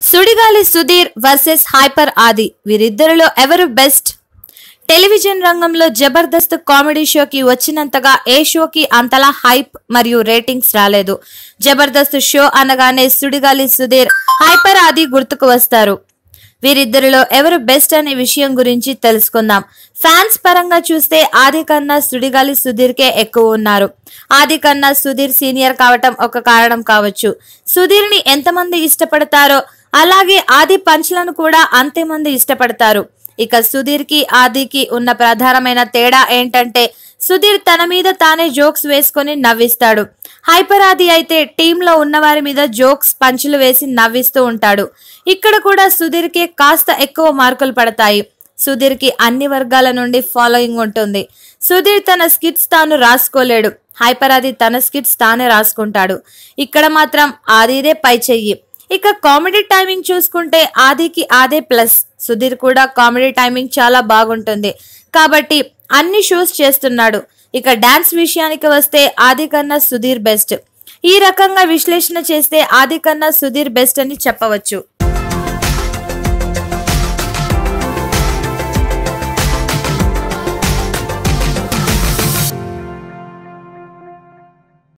Sudigali Sudheer versus hyper ఆది, వీరిద్దరిలో ఎవరు best? Television రంగంలో జబర్దస్త్ కామెడీ షోకి వచ్చినంతగా ఏ షోకి అంతలా హైప్ మరియు రేటింగ్స్ రాలేదు. జబర్దస్త్ షో అనగానే సుడిగాలి సుధీర్, హైపర్ ఆది గుర్తుకు వస్తారు. వీరిద్దరిలో ఎవరు బెస్ట్ అనే విషయం గురించి తెలుసుకుందాం. ఫ్యాన్స్ పరంగా చూస్తే ఆది కన్నా సుడిగాలి సుధీర్కే ఎక్కువ ఉన్నారు. ఆది కన్నా సుధీర్ సీనియర్ కావటం ఒక కారణం కావచ్చు. సుధీర్ ని ఎంతమంది ఇష్టపడతారో అలాగే ఆది పంచ్లను కూడా అంతే మంది ఇష్టపడతారు. ఇక సుధీర్ కి ఆదికి ఉన్న ప్రధానమైన తేడా ఏంటంటే సుధీర్ తన మీద తానే జోక్స్ వేసుకొని నవ్విస్తాడు. హైపర్ ఆది అయితే టీంలో ఉన్న వారి మీద జోక్స్ పంచులు వేసి నవ్విస్తూ ఉంటాడు. ఇక్కడ కూడా సుధీర్ కి కాస్త ఎక్కువ మార్కులు పడతాయి. సుధీర్ కి అన్ని వర్గాల నుండి ఫాలోయింగ్ ఉంటుంది. సుధీర్ తన స్కిట్స్ తాను రాసుకోలేడు. హైపర్ ఆది తన స్కిట్స్ తానే రాసుకుంటాడు. ఇక్కడ మాత్రం ఆదిదే పై చెయ్యి. ఇక కామెడీ టైమింగ్ చూసుకుంటే ఆదికి ఆదే ప్లస్. సుధీర్ కూడా కామెడీ టైమింగ్ చాలా బాగుంటుంది కాబట్టి అన్ని షోస్ చేస్తున్నాడు. ఇక డాన్స్ విషయానికి వస్తే ఆది కన్నా సుధీర్ బెస్ట్. ఈ రకంగా విశ్లేషణ చేస్తే ఆది కన్నా సుధీర్ బెస్ట్ అని చెప్పవచ్చు.